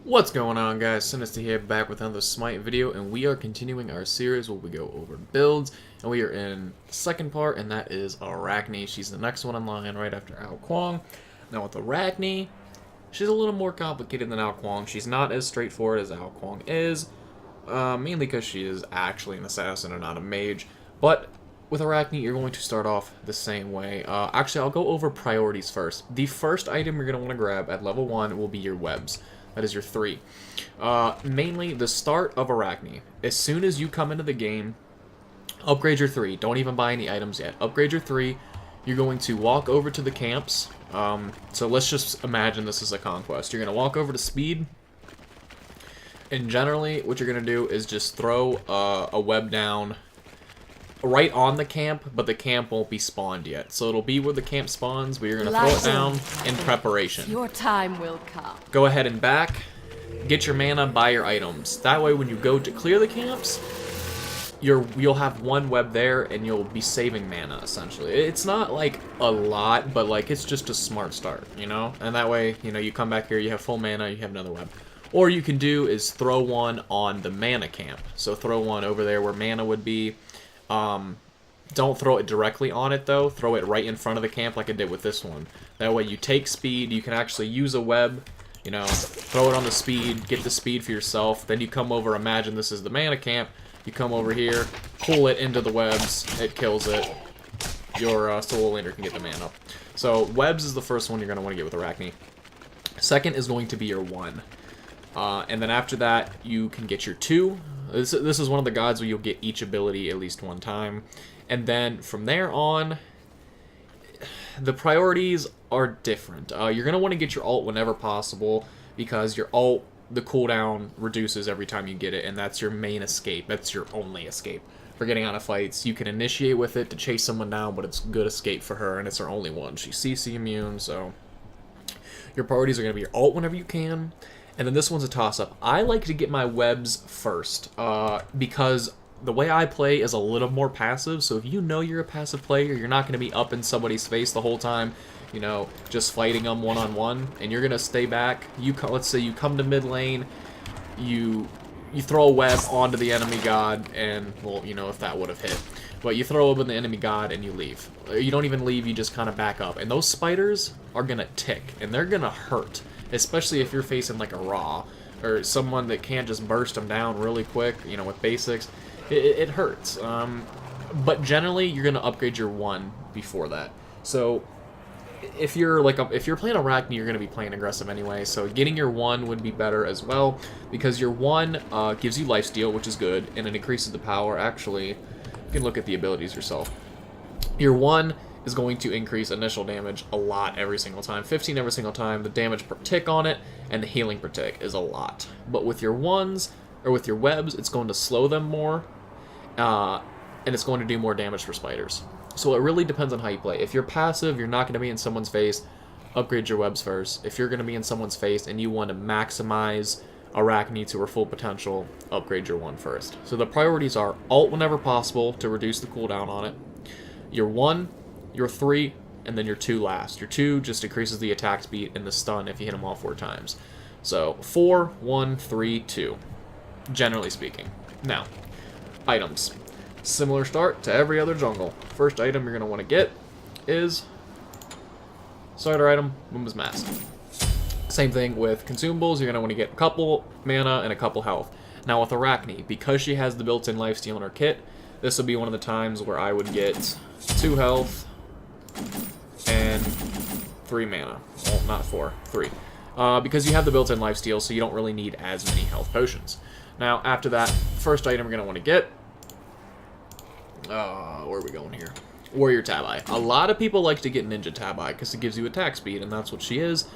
What's going on, guys? Sinister here, back with another Smite video, and we are continuing our series where we go over builds, and we are in the second part, and that is Arachne. She's the next one in line right after Ao Kuang. Now with Arachne, she's a little more complicated than Ao Kuang. She's not as straightforward as Ao Kuang is, mainly because she is actually an assassin and not a mage, but with Arachne, you're going to start off the same way. Actually, I'll go over priorities first. The first item you're going to want to grab at level 1 will be your webs. That is your 3. Mainly, the start of Arachne. As soon as you come into the game, upgrade your 3. Don't even buy any items yet. Upgrade your 3. You're going to walk over to the camps. So let's just imagine this is a conquest. You're going to walk over to speed. And generally, what you're going to do is just throw a web down right on the camp, but the camp won't be spawned yet. So it'll be where the camp spawns, but you're going to throw it down in preparation. Your time will come. Go ahead and back, get your mana, buy your items. That way when you go to clear the camps, you'll have one web there and you'll be saving mana, essentially. It's not like a lot, but like it's just a smart start, you know? And that way, you know, you come back here, you have full mana, you have another web. Or you can do is throw one on the mana camp. So throw one over there where mana would be. Don't throw it directly on it though, throw it right in front of the camp like I did with this one. That way you take speed, you can actually use a web, you know, throw it on the speed, get the speed for yourself, then you come over, imagine this is the mana camp, you come over here, pull it into the webs, it kills it, your solo laner can get the mana. So webs is the first one you're going to want to get with Arachne. Second is going to be your 1. And then after that, you can get your 2. This is one of the gods where you'll get each ability at least one time. And then from there on, the priorities are different. You're going to want to get your ult whenever possible, because your ult, the cooldown reduces every time you get it, and that's your main escape. That's your only escape for getting out of fights. You can initiate with it to chase someone down, but it's good escape for her, and it's her only one. She's CC immune, so your priorities are going to be your ult whenever you can. And then this one's a toss-up. I like to get my webs first, because the way I play is a little more passive, so if you know you're a passive player, you're not going to be up in somebody's face the whole time, you know, just fighting them one-on-one, and you're going to stay back. Let's say you come to mid lane, you throw a web onto the enemy god, and, well, you know, if that would have hit. But you throw up in the enemy god and you leave. You don't even leave, you just kind of back up. And those spiders are going to tick, and they're going to hurt. Especially if you're facing like a Raw, or someone that can't just burst them down really quick, you know, with basics. It hurts. But generally, you're going to upgrade your 1 before that. So if you're playing Arachne, you're going to be playing aggressive anyway. So getting your 1 would be better as well, because your 1 gives you lifesteal, which is good, and it increases the power. Actually, you can look at the abilities yourself. Your 1 is going to increase initial damage a lot every single time. 15 every single time. The damage per tick on it and the healing per tick is a lot. But with your 1s, or with your webs, it's going to slow them more, and it's going to do more damage for spiders. So it really depends on how you play. If you're passive, you're not going to be in someone's face, upgrade your webs first. If you're going to be in someone's face and you want to maximize Arachne to her full potential, upgrade your 1 first. So the priorities are ult whenever possible to reduce the cooldown on it, your 1, your 3, and then your 2 last. Your 2 just increases the attack speed and the stun if you hit them all 4 times. So 4, 1, 3, 2, generally speaking. Now, items. Similar start to every other jungle. First item you're going to want to get is starter item, Mumba's Mask. Same thing with consumables. You're going to want to get a couple mana and a couple health. Now with Arachne, because she has the built-in lifesteal in her kit, this would be one of the times where I would get 2 health and 3 mana. Well, not 4, 3. Because you have the built-in lifesteal, so you don't really need as many health potions. Now, after that, first item we're going to want to get... where are we going here? Warrior Tabi. A lot of people like to get Ninja Tabi because it gives you attack speed, and that's what she is.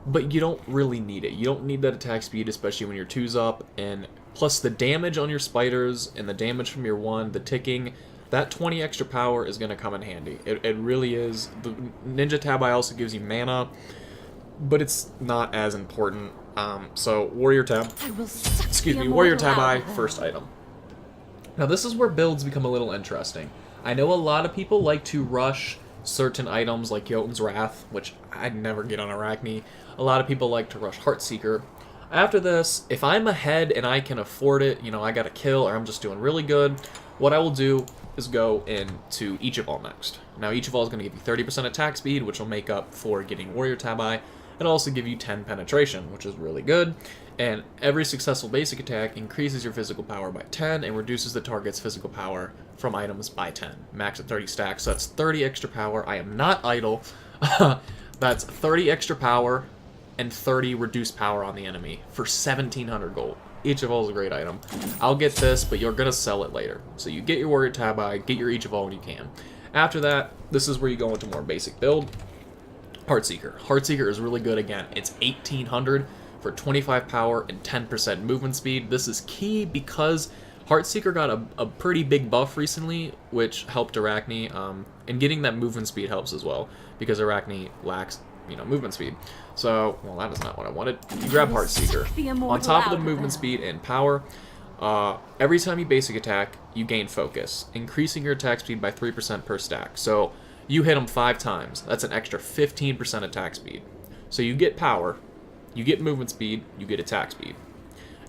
But you don't really need it. You don't need that attack speed, especially when your 2's up. And plus the damage on your spiders and the damage from your 1, the ticking... That 20 extra power is going to come in handy. It really is. The Ninja Tabi also gives you mana, but it's not as important. So Warrior Warrior Tabi, first item. Now this is where builds become a little interesting. I know a lot of people like to rush certain items like Jotun's Wrath, which I'd never get on Arachne. A lot of people like to rush Heartseeker. After this, if I'm ahead and I can afford it, you know, I got a kill or I'm just doing really good, what I will do is go into Each of All next. Now, Each of All is going to give you 30% attack speed, which will make up for getting Warrior Tabi. It'll also give you 10 penetration, which is really good. And every successful basic attack increases your physical power by 10 and reduces the target's physical power from items by 10. Max at 30 stacks, so that's 30 extra power. I am not idle. That's 30 extra power and 30 reduced power on the enemy for 1,700 gold. Each of All is a great item. I'll get this, but you're going to sell it later. So you get your Warrior Tabi, get your Each of All when you can. After that, this is where you go into more basic build. Heartseeker. Heartseeker is really good again. It's 1,800 for 25 power and 10% movement speed. This is key because Heartseeker got a pretty big buff recently, which helped Arachne, and getting that movement speed helps as well, because Arachne lacks, you know, movement speed. So, well, that is not what I wanted. You grab Heartseeker. On top of the movement speed and power, every time you basic attack, you gain focus, increasing your attack speed by 3% per stack. So, you hit them 5 times. That's an extra 15% attack speed. So you get power, you get movement speed, you get attack speed.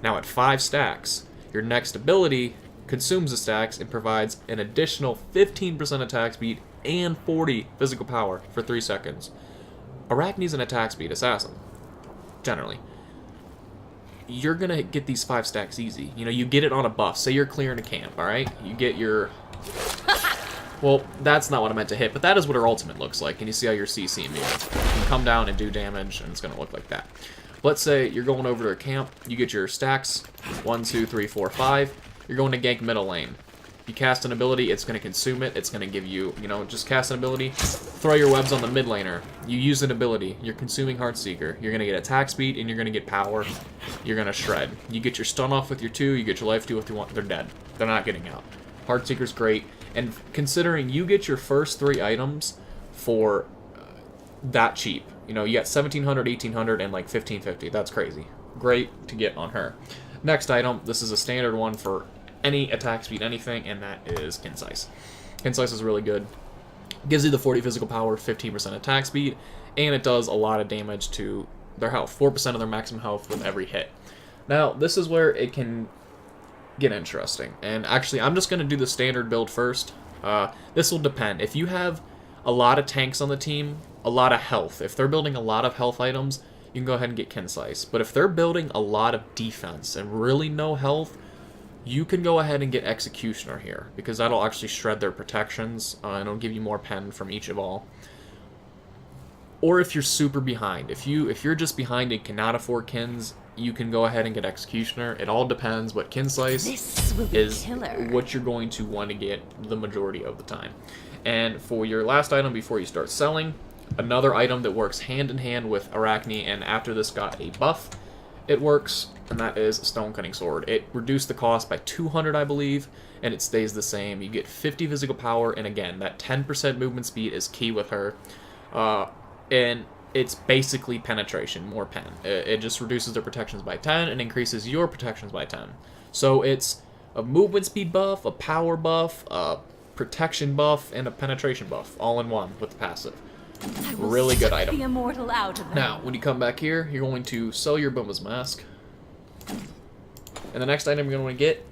Now at 5 stacks, your next ability consumes the stacks and provides an additional 15% attack speed and 40 physical power for 3 seconds. Arachne's an attack speed assassin, generally. You're going to get these 5 stacks easy. You know, you get it on a buff. Say you're clearing a camp, alright? You get your... Well, that's not what I meant to hit, but that is what her ultimate looks like, and you see how your CC moves. You can come down and do damage, and it's going to look like that. Let's say you're going over to a camp, you get your stacks, 1, 2, 3, 4, 5. You're going to gank middle lane. You cast an ability, it's going to consume it, it's going to give you, you know, just cast an ability, throw your webs on the mid laner. You use an ability, you're consuming Heartseeker. You're going to get attack speed, and you're going to get power. You're going to shred. You get your stun off with your 2, you get your life 2 with your 1. They're dead. They're not getting out. Heartseeker's great. And considering you get your first 3 items for that cheap, you know, you got 1,700, 1,800, and like 1,550. That's crazy. Great to get on her. Next item, this is a standard one for any attack speed, anything, and that is Concise. Concise is really good. Gives you the 40 physical power, 15% attack speed, and it does a lot of damage to their health. 4% of their maximum health with every hit. Now, this is where it can get interesting, and actually I'm just going to do the standard build first. This will depend. If you have a lot of tanks on the team, a lot of health, if they're building a lot of health items, you can go ahead and get Concise. But if they're building a lot of defense and really no health, you can go ahead and get Executioner here, because that'll actually shred their protections, and it'll give you more pen from Each of All. Or if you're super behind, if you're just behind and cannot afford Kins, you can go ahead and get Executioner. It all depends, but Concise is what you're going to want to get the majority of the time. And for your last item before you start selling, another item that works hand in hand with Arachne, and after this got a buff, it works, and that is Stone Cutting Sword. It reduced the cost by 200, I believe, and it stays the same. You get 50 physical power, and again, that 10% movement speed is key with her. And it's basically penetration, more pen. It just reduces their protections by 10 and increases your protections by 10. So it's a movement speed buff, a power buff, a protection buff, and a penetration buff, all in one with the passive. Really good item. The immortal out of them. Now, when you come back here, you're going to sell your Booma's Mask. And the next item you're going to want to get,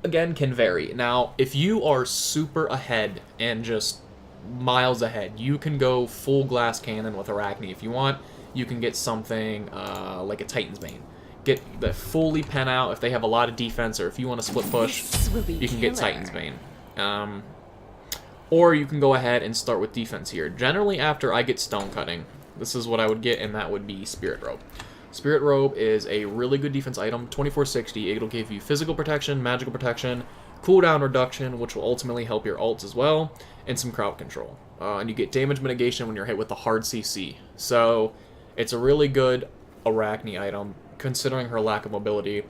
again, can vary. Now, if you are super ahead and just miles ahead, you can go full glass cannon with Arachne if you want. You can get something like a Titan's Bane. Get the fully pen out if they have a lot of defense, or if you want to split push, you can get Titan's Bane. Or you can go ahead and start with defense here. Generally, after I get Stone Cutting, this is what I would get, and that would be Spirit Robe. Spirit Robe is a really good defense item, 2460. It'll give you physical protection, magical protection, cooldown reduction, which will ultimately help your ults as well, and some crowd control. And you get damage mitigation when you're hit with the hard CC. So it's a really good Arachne item, considering her lack of mobility.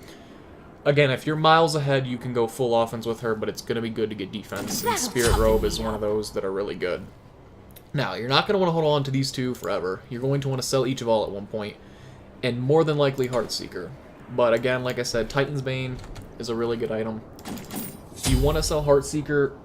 Again, if you're miles ahead, you can go full offense with her, but it's going to be good to get defense, and Spirit Robe is one of those that are really good. Now, you're not going to want to hold on to these two forever. You're going to want to sell Each of All at one point, and more than likely Heartseeker. But again, like I said, Titan's Bane is a really good item. If you want to sell Heartseeker,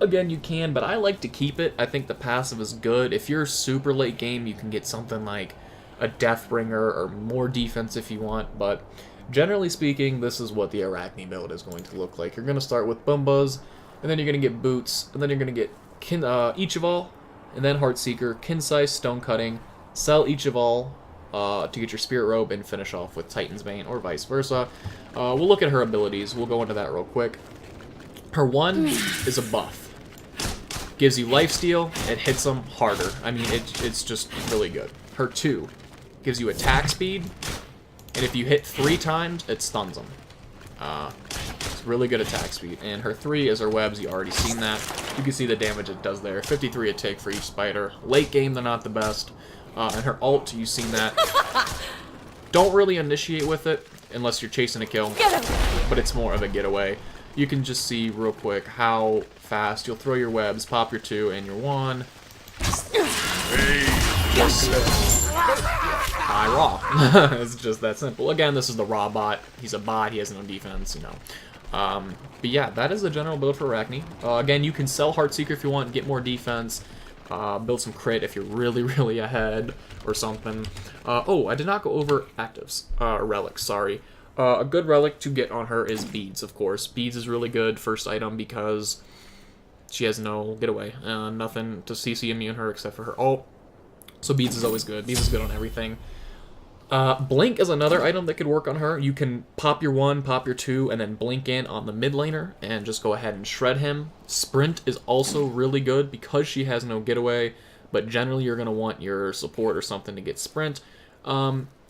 again, you can, but I like to keep it. I think the passive is good. If you're super late game, you can get something like a Deathbringer or more defense if you want, but generally speaking, this is what the Arachne build is going to look like. You're going to start with Bumbas, and then you're going to get Boots, and then you're going to get Ichival, and then Heartseeker, Kinsai, Stonecutting, sell Ichival to get your Spirit Robe, and finish off with Titan's Bane, or vice versa. We'll look at her abilities. We'll go into that real quick. Her 1 is a buff. Gives you lifesteal, it hits them harder. I mean, it's just really good. Her 2 gives you attack speed, and if you hit 3 times, it stuns them. It's really good attack speed. And her 3 is her webs, you already seen that. You can see the damage it does there. 53 a tick for each spider. Late game, they're not the best. And her ult, you've seen that. Don't really initiate with it, unless you're chasing a kill, but it's more of a getaway. You can just see real quick how fast you'll throw your webs, pop your 2 and your 1. High raw. It's just that simple. Again, this is the raw bot. He's a bot. He has no defense, you know. But yeah, that is the general build for Arachne. Again, you can sell Heartseeker if you want, get more defense. Build some crit if you're really, really ahead or something. Oh, I did not go over actives. Relics, sorry. A good relic to get on her is Beads, of course. Beads is really good first item because she has no getaway. Nothing to CC immune her except for her ult. So Beads is always good. Beads is good on everything. Blink is another item that could work on her. You can pop your 1, pop your 2, and then blink in on the mid laner and just go ahead and shred him. Sprint is also really good because she has no getaway, but generally you're going to want your support or something to get sprint.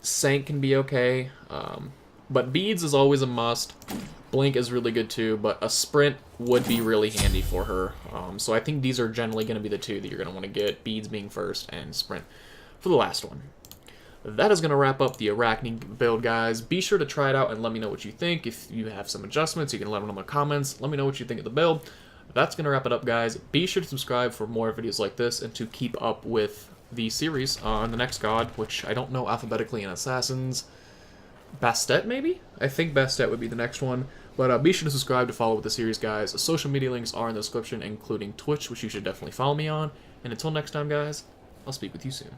Sank can be okay, but Beads is always a must. Blink is really good too, but a sprint would be really handy for her. So I think these are generally going to be the 2 that you're going to want to get, Beads being first and sprint for the last one. That is going to wrap up the Arachne build, guys. Be sure to try it out and let me know what you think. If you have some adjustments, you can let me know in the comments. Let me know what you think of the build. That's going to wrap it up, guys. Be sure to subscribe for more videos like this and to keep up with the series on the next god, which I don't know alphabetically in Assassins. Bastet, maybe? I think Bastet would be the next one. But be sure to subscribe to follow with the series, guys. Social media links are in the description, including Twitch, which you should definitely follow me on. And until next time, guys, I'll speak with you soon.